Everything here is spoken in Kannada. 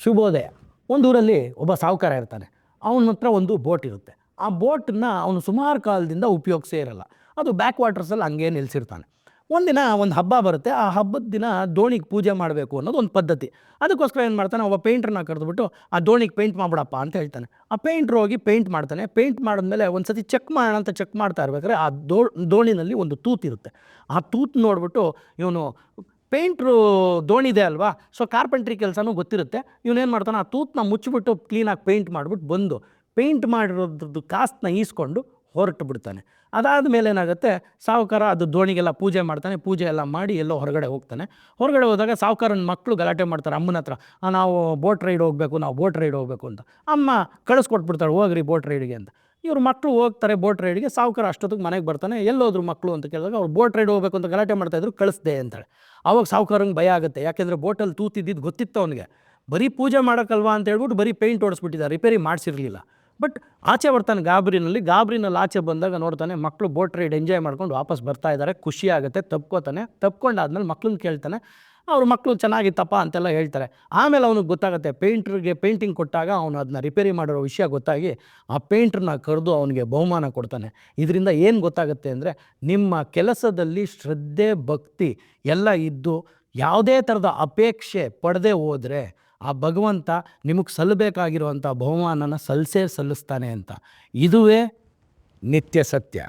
ಶುಭೋದಯ. ಒಂದು ಊರಲ್ಲಿ ಒಬ್ಬ ಸಾಹುಕಾರ ಇರ್ತಾನೆ. ಅವನ ಹತ್ರ ಒಂದು ಬೋಟ್ ಇರುತ್ತೆ. ಆ ಬೋಟನ್ನ ಅವನು ಸುಮಾರು ಕಾಲದಿಂದ ಉಪಯೋಗಿಸೇ ಇರಲ್ಲ. ಅದು ಬ್ಯಾಕ್ ವಾಟರ್ಸಲ್ಲಿ ಹಂಗೆ ನಿಲ್ಲಿಸಿರ್ತಾನೆ. ಒಂದಿನ ಒಂದು ಹಬ್ಬ ಬರುತ್ತೆ. ಆ ಹಬ್ಬದ ದಿನ ದೋಣಿಗೆ ಪೂಜೆ ಮಾಡಬೇಕು ಅನ್ನೋದು ಒಂದು ಪದ್ಧತಿ. ಅದಕ್ಕೋಸ್ಕರ ಏನು ಮಾಡ್ತಾನೆ, ಒಬ್ಬ ಪೇಂಟ್ರನ್ನ ಕರೆದುಬಿಟ್ಟು ಆ ದೋಣಿಗೆ ಪೇಂಟ್ ಮಾಡ್ಬಿಡಪ್ಪ ಅಂತ ಹೇಳ್ತಾನೆ. ಆ ಪೇಂಟ್ರ್ ಹೋಗಿ ಪೇಂಟ್ ಮಾಡ್ತಾನೆ. ಪೇಂಟ್ ಮಾಡಿದ್ಮೇಲೆ ಒಂದು ಸತಿ ಚೆಕ್ ಮಾಡೋಣ ಅಂತ ಚೆಕ್ ಮಾಡ್ತಾ ಇರ್ಬೇಕಾದ್ರೆ ಆ ದೋಣಿನಲ್ಲಿ ಒಂದು ತೂತಿರುತ್ತೆ. ಆ ತೂತು ನೋಡಿಬಿಟ್ಟು ಇವನು ಪೇಂಟ್ರು ದೋಣಿದೆ ಅಲ್ವಾ, ಸೊ ಕಾರ್ಪೆಂಟ್ರಿ ಕೆಲಸನೂ ಗೊತ್ತಿರುತ್ತೆ. ಇವನೇನು ಮಾಡ್ತಾನೆ, ಆ ತೂತನ್ನ ಮುಚ್ಚಿಬಿಟ್ಟು ಕ್ಲೀನಾಗಿ ಪೇಂಟ್ ಮಾಡಿಬಿಟ್ಟು ಬಂದು ಪೇಂಟ್ ಮಾಡಿರೋದ್ರದ್ದು ಕಾಸನ್ನ ಈಸ್ಕೊಂಡು ಹೊರಟು ಬಿಡ್ತಾನೆ. ಅದಾದ ಮೇಲೆ ಏನಾಗುತ್ತೆ, ಸಾಹುಕಾರ ಅದು ದೋಣಿಗೆಲ್ಲ ಪೂಜೆ ಮಾಡ್ತಾನೆ. ಪೂಜೆ ಎಲ್ಲ ಮಾಡಿ ಎಲ್ಲೋ ಹೊರಗಡೆ ಹೋಗ್ತಾನೆ. ಹೊರಗಡೆ ಹೋದಾಗ ಸಾಹುಕಾರನ ಮಕ್ಕಳು ಗಲಾಟೆ ಮಾಡ್ತಾರೆ ಅಮ್ಮನ ಹತ್ರ, ನಾವು ಬೋಟ್ ರೈಡ್ ಹೋಗಬೇಕು ಅಂತ. ಅಮ್ಮ ಕಳಿಸ್ಕೊಟ್ಬಿಡ್ತಾಳೆ, ಹೋಗ್ರಿ ಬೋಟ್ ರೈಡ್ಗೆ ಅಂತ. ಇವ್ರ ಮಕ್ಕಳು ಹೋಗ್ತಾರೆ ಬೋಟ್ ರೈಡ್ಗೆ. ಸಾಹುಕಾರ ಅಷ್ಟೊತ್ತಿಗೆ ಮನೆಗೆ ಬರ್ತಾನೆ. ಎಲ್ಲೋದ್ರು ಮಕ್ಕಳು ಅಂತ ಕೇಳಿದಾಗ ಅವ್ರು ಬೋಟ್ ರೈಡ್ ಹೋಗ್ಬೇಕು ಅಂತ ಗಲಾಟೆ ಮಾಡ್ತಾಯಿದ್ರು, ಕಳಿಸ್ದೆ ಅಂತಾಳೆ. ಆವಾಗ ಸಾಹುಕಾರಂಗೆ ಭಯ ಆಗುತ್ತೆ. ಯಾಕೆಂದರೆ ಬೋಟಲ್ಲಿ ತೂತಿದ್ದಿದ್ದು ಗೊತ್ತಿತ್ತು ಅವನಿಗೆ. ಬರೀ ಪೂಜೆ ಮಾಡೋಕ್ಕಲ್ವಾ ಅಂತ ಹೇಳ್ಬಿಟ್ಟು ಬರೀ ಪೇಂಟ್ ಹೊಡಿಸ್ಬಿಟ್ಟಿದ್ದಾರೆ, ರಿಪೇರಿ ಮಾಡಿಸಿರಲಿಲ್ಲ. ಬಟ್ ಆಚೆ ಬರ್ತಾನೆ ಗಾಬರಿನಲ್ಲಿ ಆಚೆ ಬಂದಾಗ ನೋಡ್ತಾನೆ ಮಕ್ಕಳು ಬೋಟ್ ರೈಡ್ ಎಂಜಾಯ್ ಮಾಡ್ಕೊಂಡು ವಾಪಸ್ ಬರ್ತಾ ಇದ್ದಾರೆ. ಖುಷಿ ಆಗುತ್ತೆ. ತಪ್ಕೊಂಡಾದ್ಮೇಲೆ ಮಕ್ಳನ್ನ ಕೇಳ್ತಾನೆ. ಅವ್ರ ಮಕ್ಕಳು ಚೆನ್ನಾಗಿತ್ತಪ್ಪ ಅಂತೆಲ್ಲ ಹೇಳ್ತಾರೆ. ಆಮೇಲೆ ಅವನಿಗೆ ಗೊತ್ತಾಗುತ್ತೆ, ಪೇಂಟ್ರಿಗೆ ಪೇಂಟಿಂಗ್ ಕೊಟ್ಟಾಗ ಅವನು ಅದನ್ನ ರಿಪೇರಿ ಮಾಡಿರೋ ವಿಷಯ ಗೊತ್ತಾಗಿ ಆ ಪೇಂಟ್ರನ್ನ ಕರೆದು ಅವನಿಗೆ ಬಹುಮಾನ ಕೊಡ್ತಾನೆ. ಇದರಿಂದ ಏನು ಗೊತ್ತಾಗುತ್ತೆ ಅಂದರೆ, ನಿಮ್ಮ ಕೆಲಸದಲ್ಲಿ ಶ್ರದ್ಧೆ ಭಕ್ತಿ ಎಲ್ಲ ಇದ್ದು ಯಾವುದೇ ಥರದ ಅಪೇಕ್ಷೆ ಪಡೆದೇ ಹೋದರೆ ಆ ಭಗವಂತ ನಿಮಗೆ ಸಲ್ಲಬೇಕಾಗಿರುವಂಥ ಬಹುಮಾನನ ಸಲ್ಲಿಸ್ತಾನೆ ಅಂತ. ಇದುವೇ ನಿತ್ಯ ಸತ್ಯ.